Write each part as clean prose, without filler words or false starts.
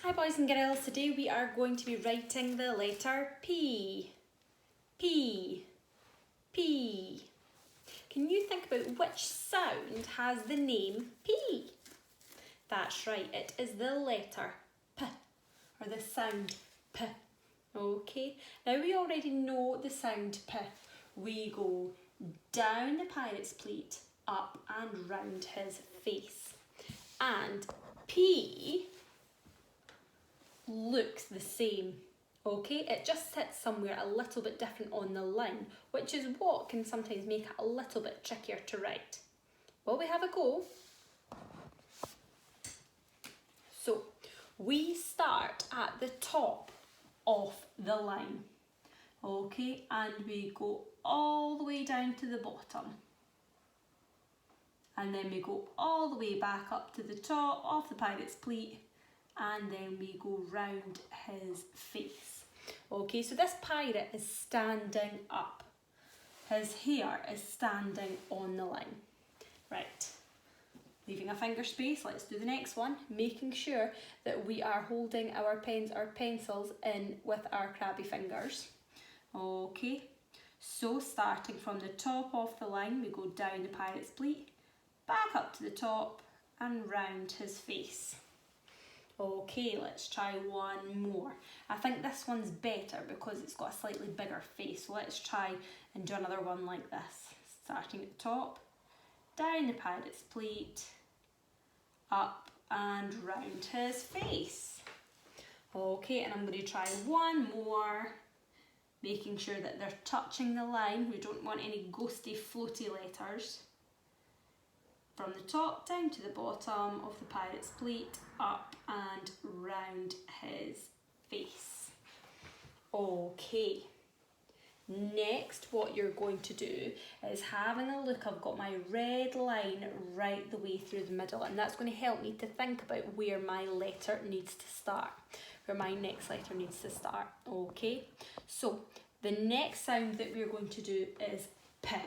Hi boys and girls, today we are going to be writing the letter P. P. P. Can you think about which sound has the name P? That's right, it is the letter P, or the sound P. Okay, now we already know the sound P. We go down the pirate's pleat, up and round his face. And P looks the same, okay? It just sits somewhere a little bit different on the line, which is what can sometimes make it a little bit trickier to write. Will we have a go? So, we start at the top of the line, okay? And we go all the way down to the bottom. And then we go all the way back up to the top of the pirate's pleat, and then we go round his face. Okay, so this pirate is standing up. His hair is standing on the line. Right, leaving a finger space, let's do the next one, making sure that we are holding our pens or pencils in with our crabby fingers. Okay, so starting from the top of the line, we go down the pirate's pleat, back up to the top and round his face. Okay, let's try one more. I think this one's better because it's got a slightly bigger face. So let's try and do another one like this. Starting at the top, down the pirate's pleat, up and round his face. Okay, and I'm going to try one more, making sure that they're touching the line. We don't want any ghosty, floaty letters. From the top down to the bottom of the pirate's pleat, up and round his face. Okay, next what you're going to do is having a look. I've got my red line right the way through the middle, and that's going to help me to think about where my letter needs to start, where my next letter needs to start. Okay, so the next sound that we're going to do is P.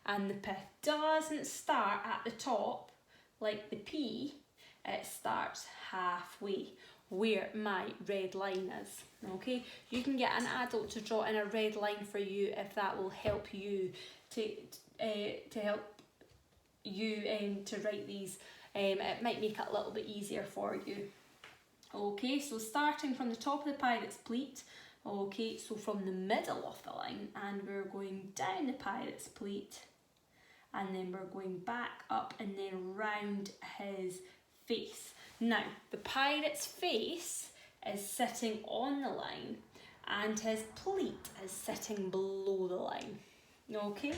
And the P doesn't start at the top like the P, it starts halfway where my red line is. Okay, you can get an adult to draw in a red line for you if that will help you to write these. It might make it a little bit easier for you. Okay, so starting from the top of the pirate's pleat, okay, so from the middle of the line, and we're going down the pirate's pleat, and then we're going back up and then round his face. Now, the pirate's face is sitting on the line and his pleat is sitting below the line. Okay,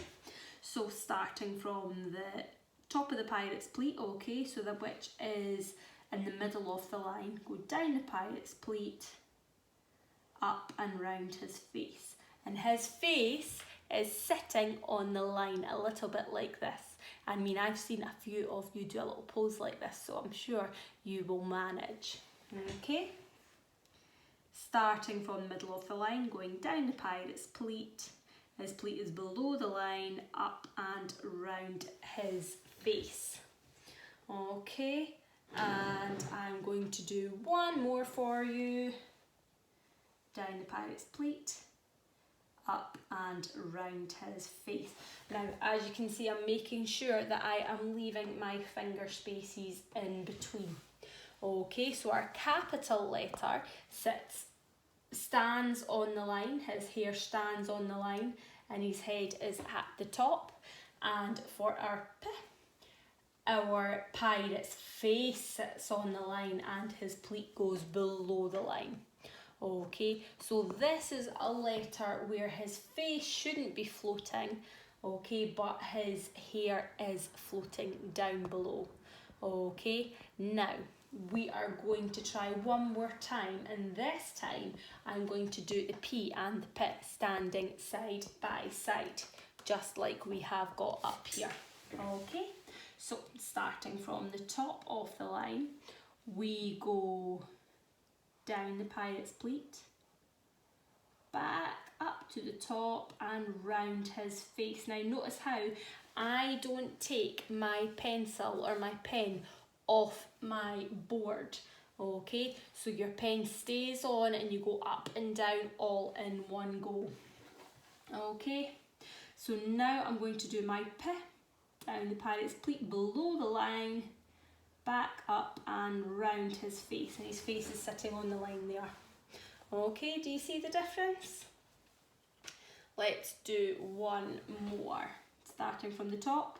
so starting from the top of the pirate's pleat, okay, so the which is in the middle of the line, go down the pirate's pleat, up and round his face. And his face is sitting on the line a little bit like this. I mean, I've seen a few of you do a little pose like this, so I'm sure you will manage. Okay, starting from the middle of the line, going down the pirate's pleat. His pleat is below the line, up and round his face. Okay, and I'm going to do one more for you. Down the pirate's pleat, up and round his face. Now, as you can see, I'm making sure that I am leaving my finger spaces in between. Okay, so our capital letter stands on the line, his hair stands on the line, and his head is at the top. And for our P, our pirate's face sits on the line and his pleat goes below the line. Okay, so this is a letter where his face shouldn't be floating, okay, but his hair is floating down below. Okay, now we are going to try one more time, and this time I'm going to do the P and the P standing side by side, just like we have got up here. Okay, so starting from the top of the line, we go down the pirate's pleat, back up to the top and round his face. Now notice how I don't take my pencil or my pen off my board. Okay, so your pen stays on and you go up and down all in one go. Okay, so now I'm going to do my P down the pirate's pleat below the line, back up and round his face, and his face is sitting on the line there. Okay, do you see the difference? Let's do one more, starting from the top,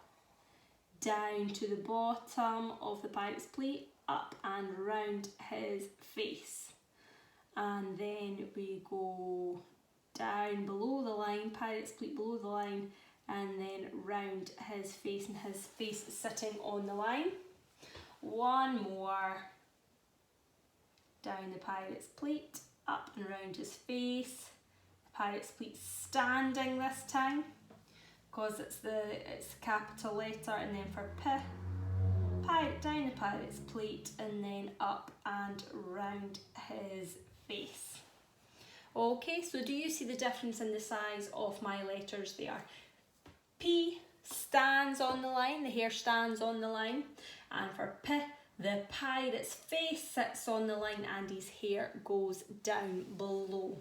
down to the bottom of the pirate's pleat, up and round his face. And then we go down below the line, pirate's pleat below the line, and then round his face, and his face is sitting on the line. One more, down the pirate's pleat, up and round his face. The pirate's pleat standing this time, because it's the capital letter, and then for P, down the pirate's pleat and then up and round his face. Okay, so do you see the difference in the size of my letters there? P stands on the line, the hair stands on the line, and for P, the pirate's face sits on the line and his hair goes down below.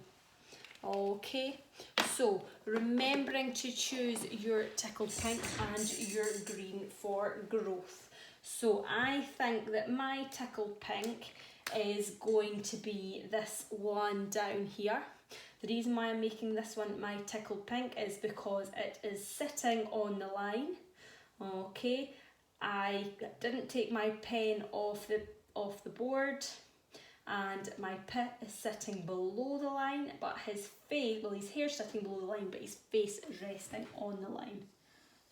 Okay, so remembering to choose your tickled pink and your green for growth. So I think that my tickled pink is going to be this one down here. The reason why I'm making this one my tickled pink is because it is sitting on the line. Okay, I didn't take my pen off the board, and my P is sitting below the line, but his face, well, his hair's sitting below the line, but his face is resting on the line.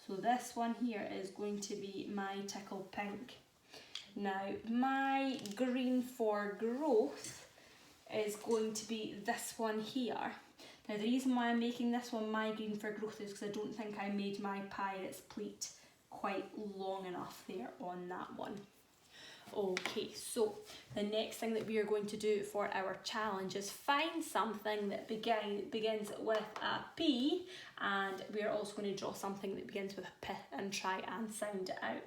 So this one here is going to be my tickled pink. Now my green for growth is going to be this one here. Now the reason why I'm making this one my green for growth is because I don't think I made my pirate's pleat quite long enough there on that one. Okay, so the next thing that we are going to do for our challenge is find something that begins with a P, and we are also going to draw something that begins with a P and try and sound it out.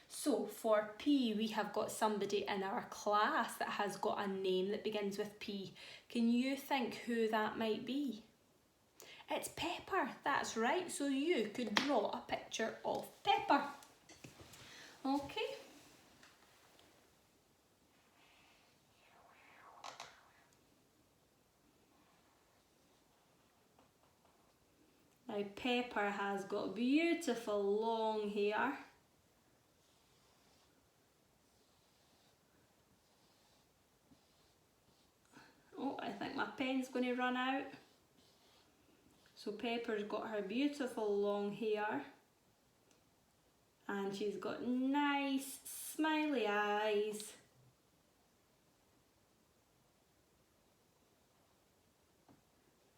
So for P, we have got somebody in our class that has got a name that begins with P. Can you think who that might be? It's Pepper, that's right. So you could draw a picture of Pepper. Okay. Now Pepper has got beautiful long hair. Oh, I think my pen's going to run out. So Pepper's got her beautiful long hair, and she's got nice smiley eyes.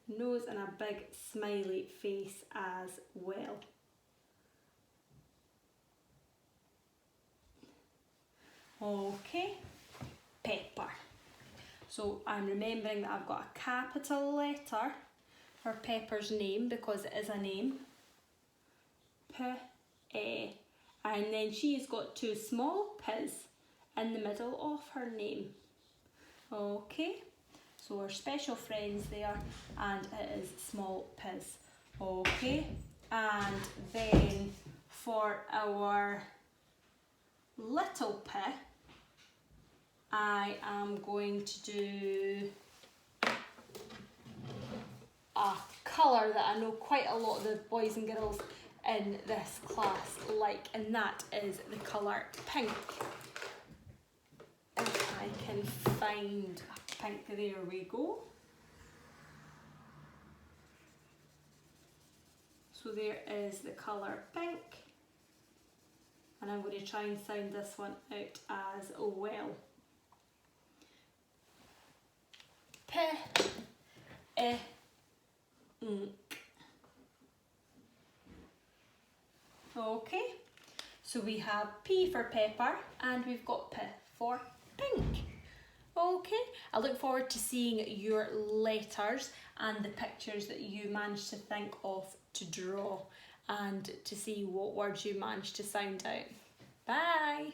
Nose and a big smiley face as well. Okay, Pepper. So I'm remembering that I've got a capital letter for Pepper's name because it is a name. P-E. And then she's got two small P's in the middle of her name. Okay, so our special friends there, and it is small P's. Okay, and then for our little P, I am going to do a colour that I know quite a lot of the boys and girls in this class like, and that is the colour pink. If I can find a pink, there we go. So there is the colour pink, and I'm going to try and sound this one out as well. P-E-Ink. Okay, so we have P for Pepper and we've got P for pink. Okay, I look forward to seeing your letters and the pictures that you managed to think of to draw, and to see what words you managed to sound out. Bye!